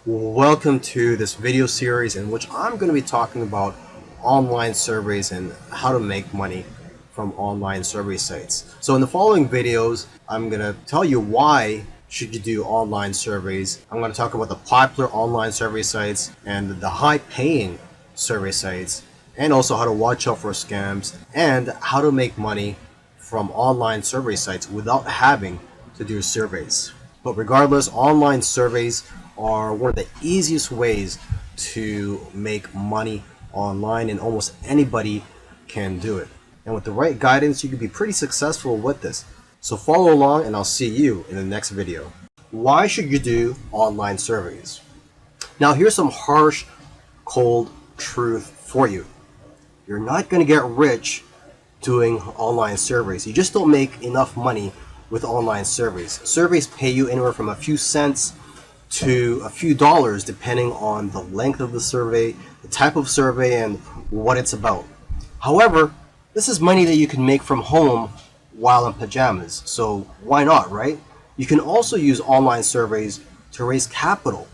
Welcome to this video series in which I'm going to be talking about online surveys and how to make money from online survey sites. So in the following videos, I'm going to tell you why should you do online surveys. I'm going to talk about the popular online survey sites and the high-paying survey sites, and also how to watch out for scams and how to make money from online survey sites without having to do surveys. But regardless, online surveys are one of the easiest ways to make money online, and almost anybody can do it. And with the right guidance, you can be pretty successful with this. So follow along and I'll see you in the next video. Why should you do online surveys? Now here's some harsh, cold truth for you. You're not going to get rich doing online surveys. You just don't make enough money with online surveys. Surveys pay you anywhere from a few cents to a few dollars depending on the length of the survey, the type of survey, and what it's about. However, this is money that you can make from home while in pajamas, so why not, right? You can also use online surveys to raise capital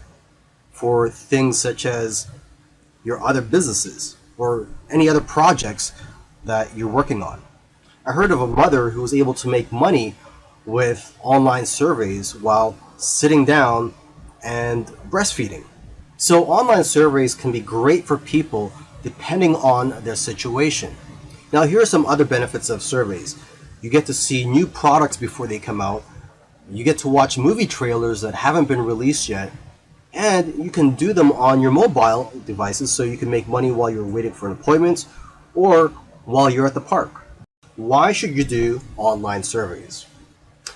for things such as your other businesses or any other projects that you're working on. I heard of a mother who was able to make money with online surveys while sitting down and breastfeeding. So online surveys can be great for people depending on their situation. Now here are some other benefits of surveys. You get to see new products before they come out. You get to watch movie trailers that haven't been released yet. And you can do them on your mobile devices, so you can make money while you're waiting for an appointment or while you're at the park. Why should you do online surveys?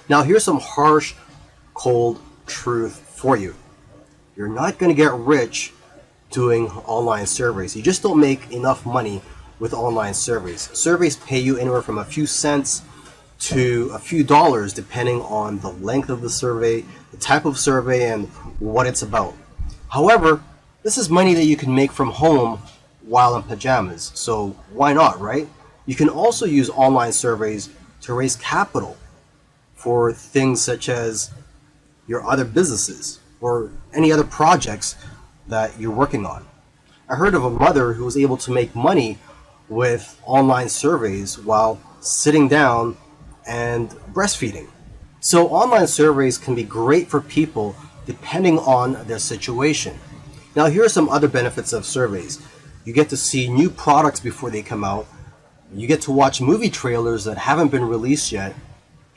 Now here's some harsh, cold truth for you. You're not going to get rich doing online surveys. You just don't make enough money with online surveys. Surveys pay you anywhere from a few cents to a few dollars depending on the length of the survey, the type of survey, and what it's about. However, this is money that you can make from home while in pajamas, so why not, right? You can also use online surveys to raise capital for things such as your other businesses or any other projects that you're working on. I heard of a mother who was able to make money with online surveys while sitting down and breastfeeding. So online surveys can be great for people depending on their situation. Now here are some other benefits of surveys. You get to see new products before they come out. You get to watch movie trailers that haven't been released yet.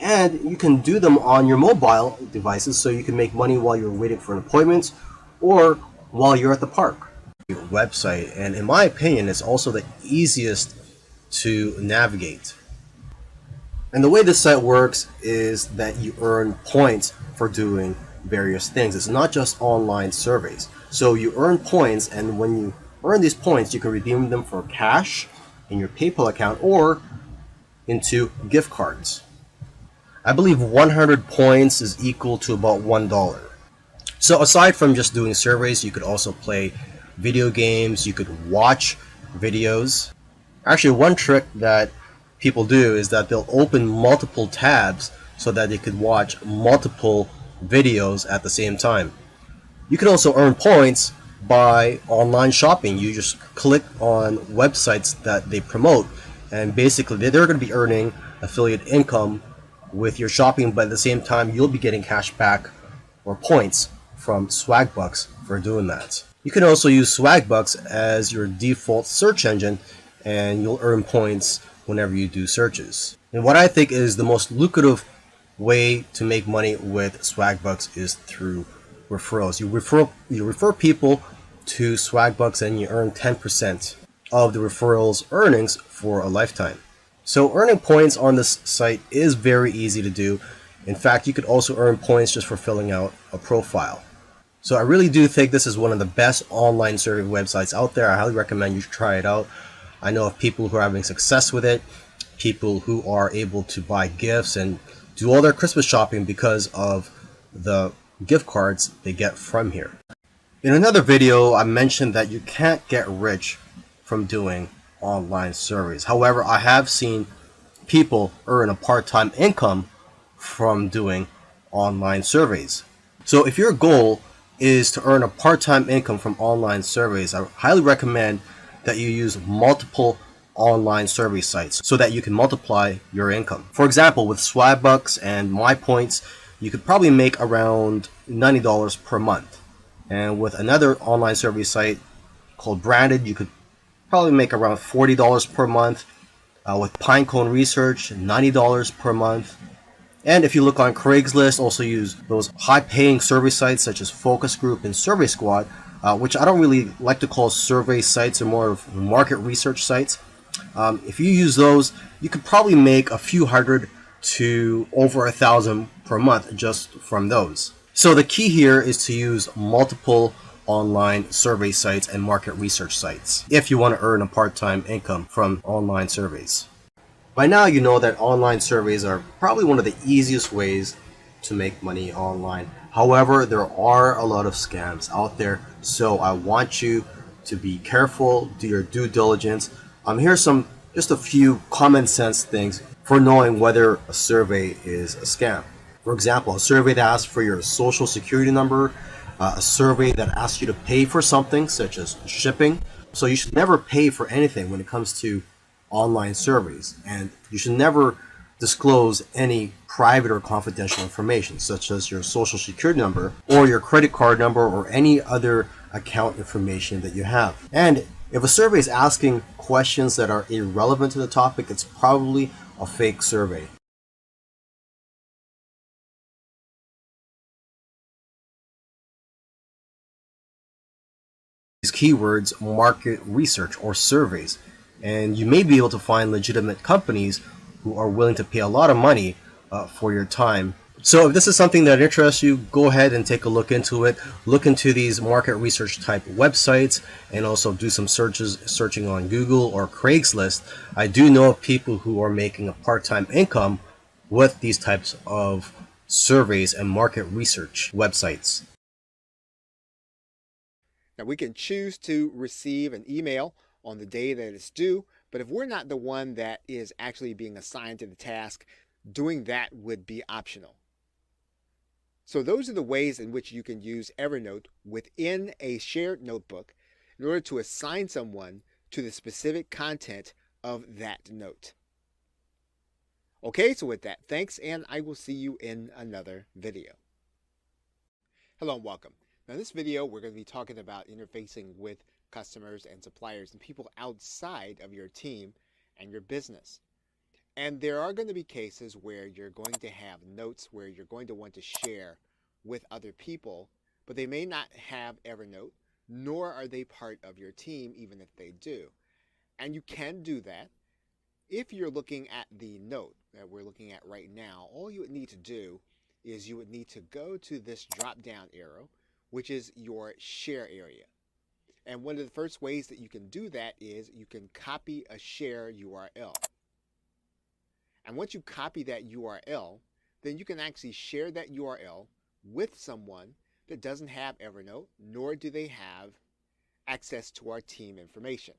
And you can do them on your mobile devices, so you can make money while you're waiting for an appointment or while you're at the park. Website, and in my opinion, it's also the easiest to navigate. And the way this site works is that you earn points for doing various things. It's not just online surveys. So you earn points, and when you earn these points, you can redeem them for cash in your PayPal account or into gift cards. I believe 100 points is equal to about $1. So aside from just doing surveys, you could also play video games, you could watch videos. Actually, one trick that people do is that they'll open multiple tabs so that they could watch multiple videos at the same time. You can also earn points by online shopping. You just click on websites that they promote, and basically they're going to be earning affiliate income with your shopping, but at the same time you'll be getting cash back or points from Swagbucks for doing that. You can also use Swagbucks as your default search engine, and you'll earn points whenever you do searches. And what I think is the most lucrative way to make money with Swagbucks is through referrals. You refer people to Swagbucks and you earn 10% of the referrals earnings for a lifetime. So earning points on this site is very easy to do. In fact, you could also earn points just for filling out a profile. So I really do think this is one of the best online survey websites out there. I highly recommend you try it out. I know of people who are having success with it, people who are able to buy gifts and do all their Christmas shopping because of the gift cards they get from here. In another video, I mentioned that you can't get rich from doing online surveys. However, I have seen people earn a part-time income from doing online surveys. So if your goal is to earn a part-time income from online surveys. I highly recommend that you use multiple online survey sites so that you can multiply your income. For example, with Swagbucks and My Points, you could probably make around $90 per month. And with another online survey site called Branded, you could probably make around $40 per month. With Pinecone Research, $90 per month. And if you look on Craigslist, also use those high-paying survey sites such as Focus Group and Survey Squad, which I don't really like to call survey sites, or more of market research sites. If you use those, you could probably make a few hundred to over 1,000 per month just from those. So the key here is to use multiple online survey sites and market research sites if you want to earn a part-time income from online surveys. By now, you know that online surveys are probably one of the easiest ways to make money online. However, there are a lot of scams out there, so I want you to be careful, do your due diligence. Here's just a few common sense things for knowing whether a survey is a scam. For example, a survey that asks for your social security number, a survey that asks you to pay for something such as shipping. So you should never pay for anything when it comes to online surveys, and you should never disclose any private or confidential information such as your social security number or your credit card number or any other account information that you have. And if a survey is asking questions that are irrelevant to the topic, it's probably a fake survey. These keywords, market research or surveys, and you may be able to find legitimate companies who are willing to pay a lot of money for your time. So if this is something that interests you, go ahead and take a look into it. Look into these market research type websites and also do some searching on Google or Craigslist. I do know of people who are making a part-time income with these types of surveys and market research websites. Now, we can choose to receive an email on the day that it's due, but if we're not the one that is actually being assigned to the task, doing that would be optional. So those are the ways in which you can use Evernote within a shared notebook in order to assign someone to the specific content of that note. Okay, so with that, thanks, and I will see you in another video. Hello and welcome. Now in this video, we're going to be talking about interfacing with customers and suppliers and people outside of your team and your business. And there are going to be cases where you're going to have notes where you're going to want to share with other people, but they may not have Evernote, nor are they part of your team, even if they do. And you can do that. If you're looking at the note that we're looking at right now, all you would need to do is you would need to go to this drop down arrow, which is your share area. And one of the first ways that you can do that is you can copy a share URL. And once you copy that URL, then you can actually share that URL with someone that doesn't have Evernote, nor do they have access to our team information.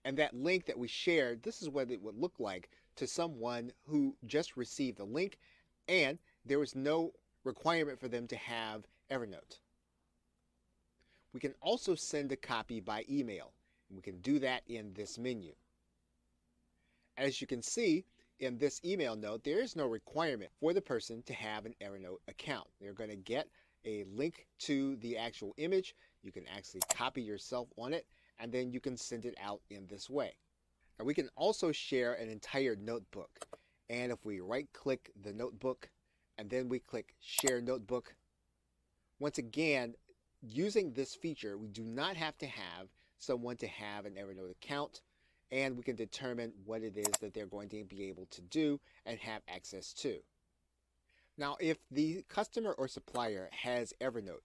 And that link that we shared, this is what it would look like to someone who just received the link and there was no requirement for them to have Evernote. We can also send a copy by email, and we can do that in this menu. As you can see in this email note, there is no requirement for the person to have an Evernote account. They're going to get a link to the actual image. You can actually copy yourself on it, and then you can send it out in this way. Now we can also share an entire notebook. And if we right-click the notebook, and then we click Share Notebook, once again, using this feature, we do not have to have someone to have an Evernote account, and we can determine what it is that they're going to be able to do and have access to. Now, if the customer or supplier has Evernote,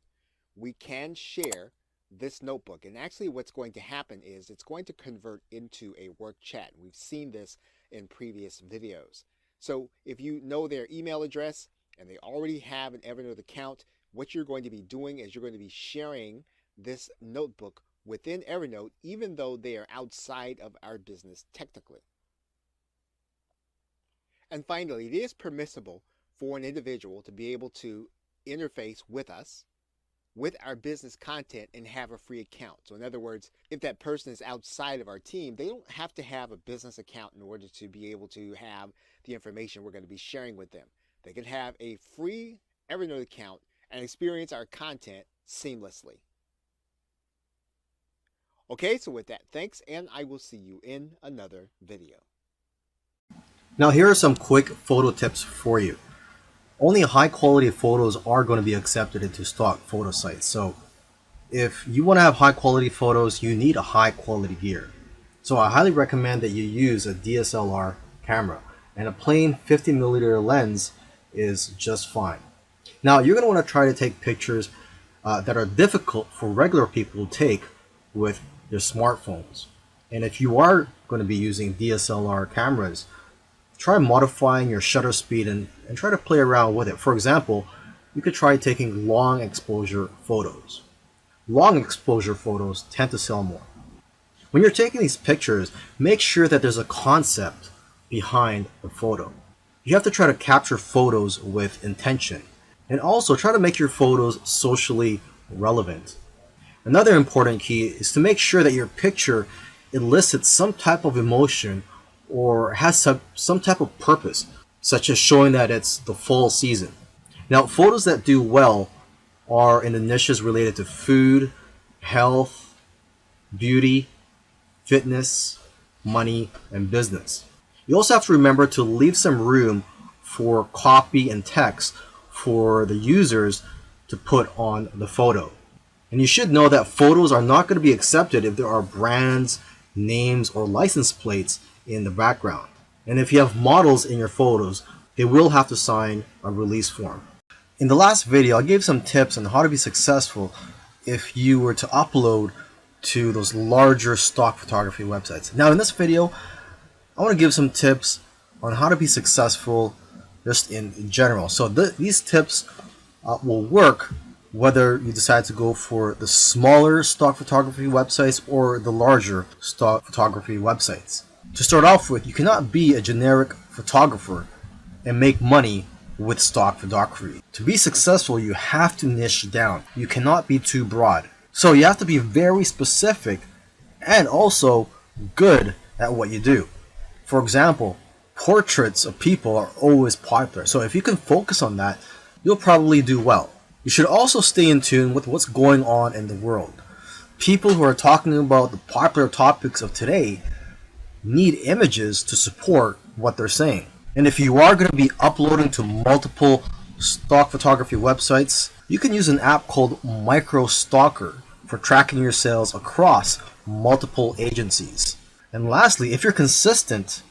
we can share this notebook. And actually what's going to happen is it's going to convert into a work chat. We've seen this in previous videos. So if you know their email address and they already have an Evernote account, what you're going to be doing is you're going to be sharing this notebook within Evernote, even though they are outside of our business technically. And finally, it is permissible for an individual to be able to interface with us with our business content and have a free account. So in other words, if that person is outside of our team, they don't have to have a business account in order to be able to have the information we're going to be sharing with them. They can have a free Evernote account and experience our content seamlessly. Okay, so with that, thanks, and I will see you in another video. Now here are some quick photo tips for you. Only high quality photos are going to be accepted into stock photo sites. So if you want to have high quality photos, you need a high quality gear. So I highly recommend that you use a DSLR camera, and a plain 50mm lens is just fine. Now you're going to want to try to take pictures that are difficult for regular people to take with their smartphones. And if you are going to be using DSLR cameras, try modifying your shutter speed and try to play around with it. For example, you could try taking long exposure photos. Long exposure photos tend to sell more. When you're taking these pictures, make sure that there's a concept behind the photo. You have to try to capture photos with intention, and also try to make your photos socially relevant. Another important key is to make sure that your picture elicits some type of emotion or has some type of purpose, such as showing that it's the fall season. Now, photos that do well are in the niches related to food, health, beauty, fitness, money, and business. You also have to remember to leave some room for copy and text for the users to put on the photo. And you should know that photos are not going to be accepted if there are brands, names, or license plates in the background. And if you have models in your photos, they will have to sign a release form. In the last video, I gave some tips on how to be successful if you were to upload to those larger stock photography websites. Now in this video, I want to give some tips on how to be successful just in general. So these tips will work whether you decide to go for the smaller stock photography websites or the larger stock photography websites. To start off with, you cannot be a generic photographer and make money with stock photography. To be successful, you have to niche down. You cannot be too broad. So you have to be very specific and also good at what you do. For example, portraits of people are always popular. So if you can focus on that, you'll probably do well. You should also stay in tune with what's going on in the world. People who are talking about the popular topics of today need images to support what they're saying. And if you are going to be uploading to multiple stock photography websites, you can use an app called MicroStalker for tracking your sales across multiple agencies. And lastly, if you're consistent,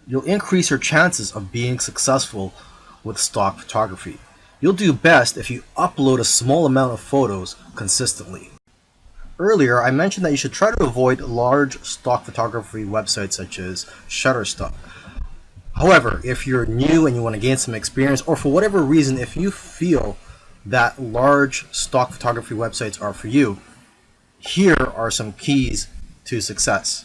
you'll increase your chances of being successful with stock photography. You'll do best if you upload a small amount of photos consistently. Earlier, I mentioned that you should try to avoid large stock photography websites such as Shutterstock. However, if you're new and you want to gain some experience, or for whatever reason, if you feel that large stock photography websites are for you, here are some keys to success.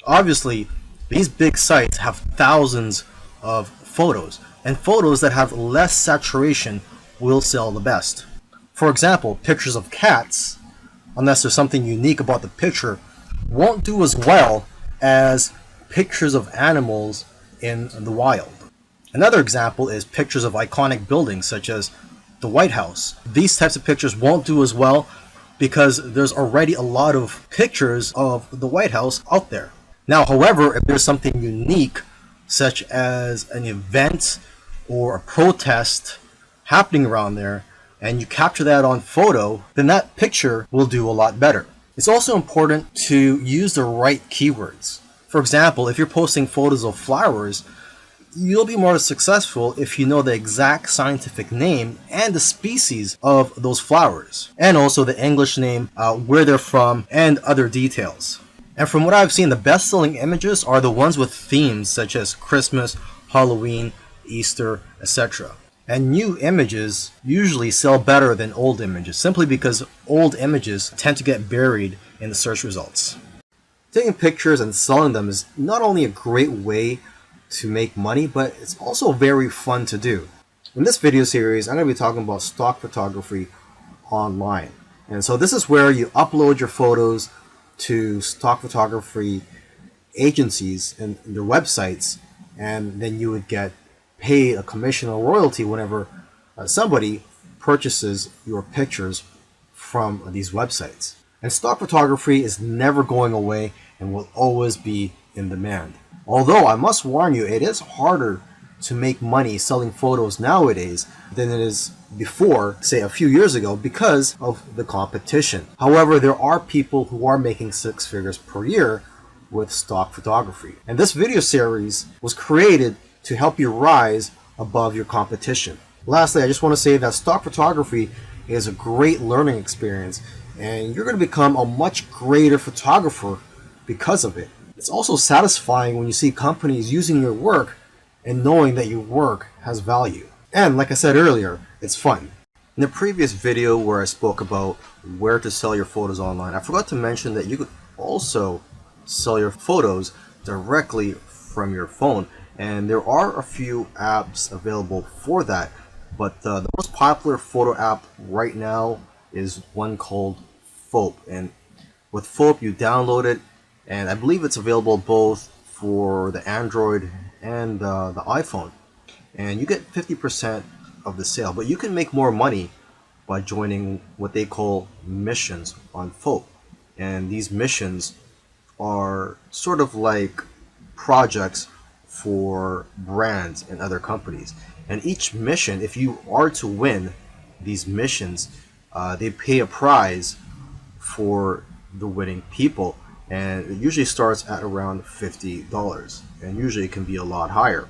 Obviously, these big sites have thousands of photos, and photos that have less saturation will sell the best. For example, pictures of cats, unless there's something unique about the picture, won't do as well as pictures of animals in the wild. Another example is pictures of iconic buildings such as the White House. These types of pictures won't do as well because there's already a lot of pictures of the White House out there. Now, however, if there's something unique such as an event or a protest happening around there, and you capture that on photo, then that picture will do a lot better. It's also important to use the right keywords. For example, if you're posting photos of flowers, you'll be more successful if you know the exact scientific name and the species of those flowers, and also the English name, where they're from, and other details. And from what I've seen, the best-selling images are the ones with themes such as Christmas, Halloween, Easter, etc. And new images usually sell better than old images, simply because old images tend to get buried in the search results. Taking pictures and selling them is not only a great way to make money, but it's also very fun to do. In this video series, I'm going to be talking about stock photography online. And so this is where you upload your photos to stock photography agencies and their websites, and then you would get paid a commission or royalty whenever somebody purchases your pictures from these websites. And stock photography is never going away and will always be in demand. Although I must warn you, it is harder to make money selling photos nowadays than it is before, say a few years ago, because of the competition. However, there are people who are making 6 figures per year with stock photography. And this video series was created to help you rise above your competition. Lastly, I just want to say that stock photography is a great learning experience, and you're going to become a much greater photographer because of it. It's also satisfying when you see companies using your work and knowing that your work has value. And like I said earlier, it's fun. In the previous video where I spoke about where to sell your photos online, I forgot to mention that you could also sell your photos directly from your phone. And there are a few apps available for that. But the most popular photo app right now is one called Foap. And with Foap, you download it, and I believe it's available both for the Android and the iPhone. And you get 50% of the sale. But you can make more money by joining what they call missions on Foap. And these missions are sort of like projects for brands and other companies. And each mission, if you are to win these missions, they pay a prize for the winning people. And it usually starts at around $50. And usually it can be a lot higher.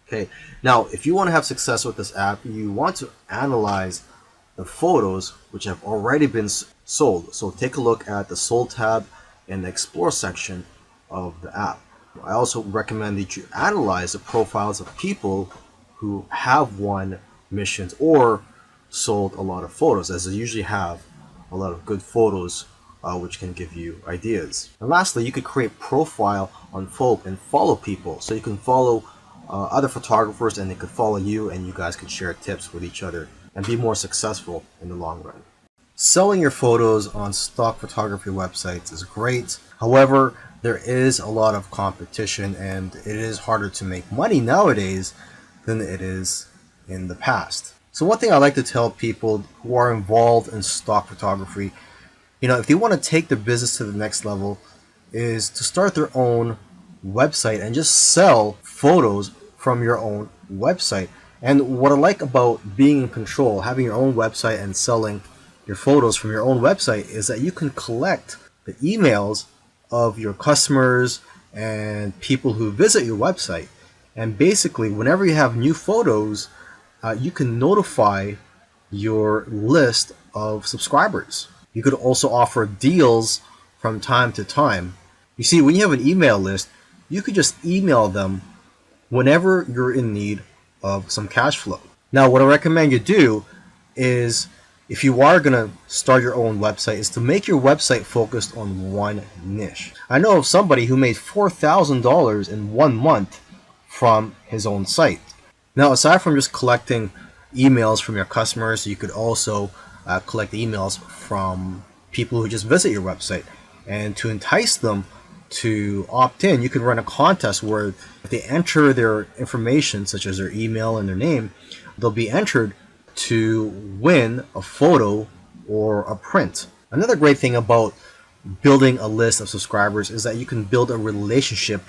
Okay, now if you want to have success with this app, you want to analyze the photos which have already been sold. So take a look at the sold tab in the explore section of the app. I also recommend that you analyze the profiles of people who have won missions or sold a lot of photos, as they usually have a lot of good photos which can give you ideas. And lastly, you could create a profile on Foap and follow people. So you can follow other photographers and they could follow you, and you guys can share tips with each other and be more successful in the long run. Selling your photos on stock photography websites is great. However, there is a lot of competition and it is harder to make money nowadays than it is in the past. So one thing I like to tell people who are involved in stock photography, if they want to take their business to the next level, is to start their own website and just sell photos from your own website. And what I like about being in control, having your own website and selling your photos from your own website, is that you can collect the emails of your customers and people who visit your website. And basically, whenever you have new photos, you can notify your list of subscribers. You could also offer deals from time to time. You see, when you have an email list, you could just email them whenever you're in need of some cash flow. Now, what I recommend you do is, if you are going to start your own website, is to make your website focused on one niche. I know of somebody who made $4,000 in 1 month from his own site. Now, aside from just collecting emails from your customers, you could also collect emails from people who just visit your website. And to entice them to opt in, you can run a contest where if they enter their information, such as their email and their name, they'll be entered to win a photo or a print. Another great thing about building a list of subscribers is that you can build a relationship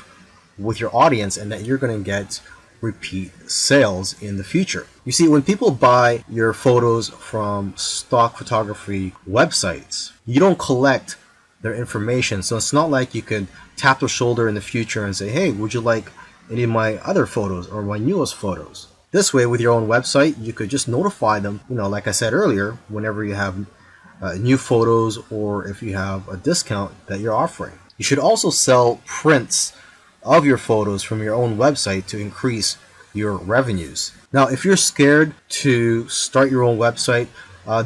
with your audience and that you're going to get repeat sales in the future. You see, when people buy your photos from stock photography websites, you don't collect their information. So it's not like you could tap their shoulder in the future and say, hey, would you like any of my other photos or my newest photos? This way, with your own website, you could just notify them, like I said earlier, whenever you have new photos or if you have a discount that you're offering. You should also sell prints of your photos from your own website to increase your revenues. Now, if you're scared to start your own website,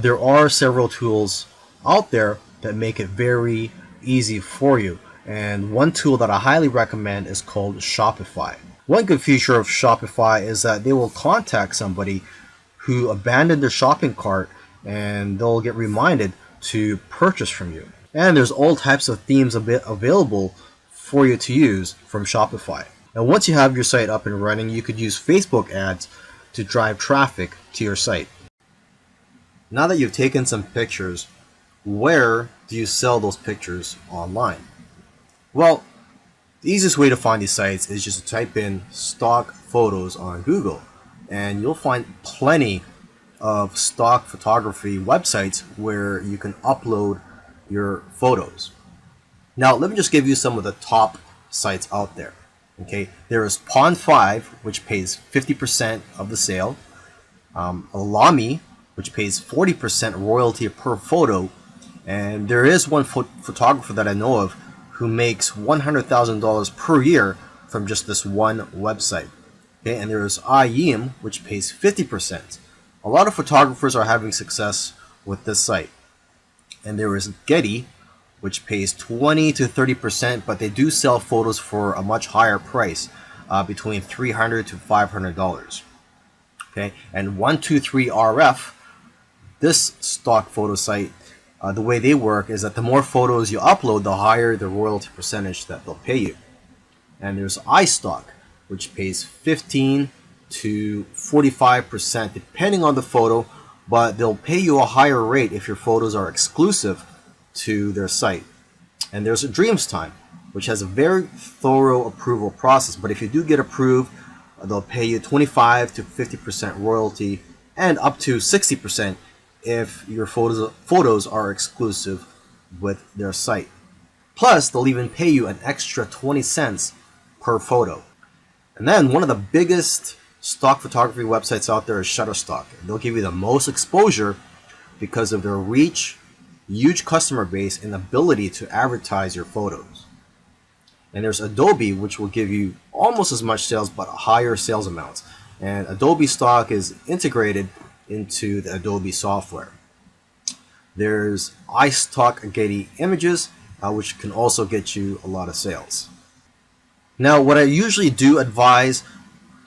there are several tools out there that make it very easy for you. And one tool that I highly recommend is called Shopify. One good feature of Shopify is that they will contact somebody who abandoned their shopping cart, and they'll get reminded to purchase from you. And there's all types of themes available for you to use from Shopify. And once you have your site up and running, you could use Facebook ads to drive traffic to your site. Now that you've taken some pictures, where do you sell those pictures online? Well, the easiest way to find these sites is just to type in stock photos on Google, and you'll find plenty of stock photography websites where you can upload your photos. Now, let me just give you some of the top sites out there. Okay, there is Pond5, which pays 50% of the sale. Alami, which pays 40% royalty per photo. And there is one photographer that I know of who makes $100,000 per year from just this one website. Okay, and there is IEM, which pays 50%. A lot of photographers are having success with this site. And there is Getty, which pays 20 to 30%, but they do sell photos for a much higher price, between $300 to $500. Okay, and 123RF, this stock photo site, the way they work is that the more photos you upload, the higher the royalty percentage that they'll pay you. And there's iStock, which pays 15 to 45% depending on the photo, but they'll pay you a higher rate if your photos are exclusive to their site. And there's a Dreamstime, which has a very thorough approval process, but if you do get approved, they'll pay you 25 to 50% royalty and up to 60% if your photos are exclusive with their site. Plus, they'll even pay you an extra 20 cents per photo. And then one of the biggest stock photography websites out there is Shutterstock. They'll give you the most exposure because of their reach, huge customer base, and ability to advertise your photos. And there's Adobe, which will give you almost as much sales but higher sales amounts. And Adobe stock is integrated into the Adobe software. There's iStock Getty Images, which can also get you a lot of sales. Now, what I usually do advise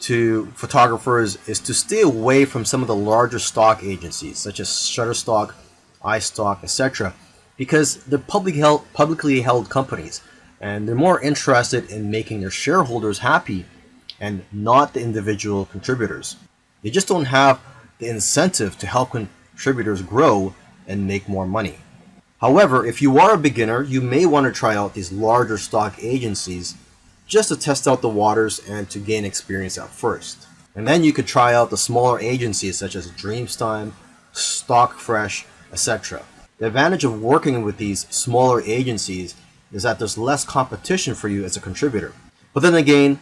to photographers is to stay away from some of the larger stock agencies, such as Shutterstock, iStock, etc., because they're publicly held companies, and they're more interested in making their shareholders happy and not the individual contributors. They just don't have the incentive to help contributors grow and make more money. However, if you are a beginner, you may want to try out these larger stock agencies just to test out the waters and to gain experience at first. And then you could try out the smaller agencies such as Dreamstime, Stockfresh, etc. The advantage of working with these smaller agencies is that there's less competition for you as a contributor. But then again,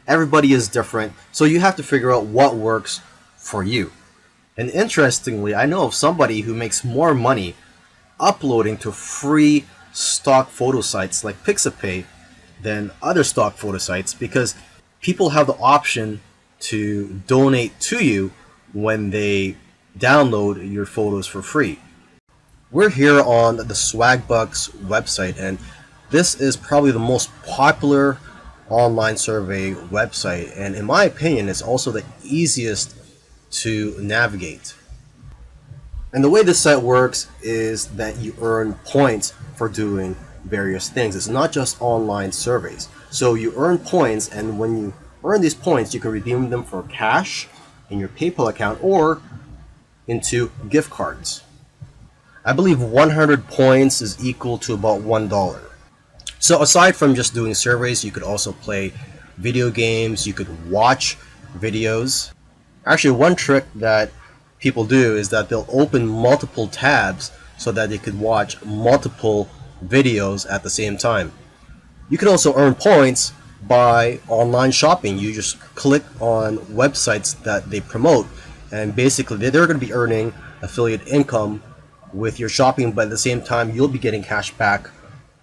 everybody is different, so you have to figure out what works for you. And interestingly, I know of somebody who makes more money uploading to free stock photo sites like Pixabay than other stock photo sites, because people have the option to donate to you when they download your photos for free. We're here on the Swagbucks website, and this is probably the most popular online survey website, and in my opinion, it's also the easiest to navigate. And the way this site works is that you earn points for doing various things. It's not just online surveys. So you earn points, and when you earn these points, you can redeem them for cash in your PayPal account or into gift cards. I believe 100 points is equal to about $1. So aside from just doing surveys, you could also play video games, you could watch videos. Actually, one trick that people do is that they'll open multiple tabs so that they could watch multiple videos at the same time. You can also earn points by online shopping. You just click on websites that they promote, and basically they're going to be earning affiliate income with your shopping, but at the same time you'll be getting cash back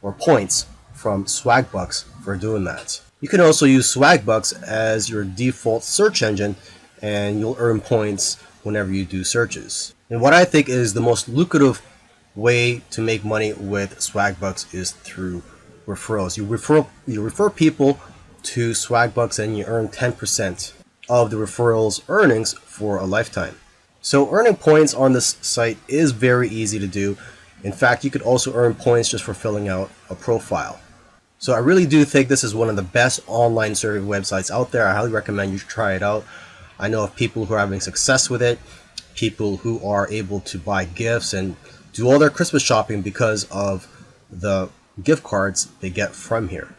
or points from Swagbucks for doing that. You can also use Swagbucks as your default search engine, and you'll earn points whenever you do searches. And what I think is the most lucrative way to make money with Swagbucks is through referrals. You refer people to Swagbucks, and you earn 10% of the referrals earnings for a lifetime. So earning points on this site is very easy to do. In fact, you could also earn points just for filling out a profile. So I really do think this is one of the best online survey websites out there. I highly recommend you try it out. I know of people who are having success with it, people who are able to buy gifts and do all their Christmas shopping because of the gift cards they get from here.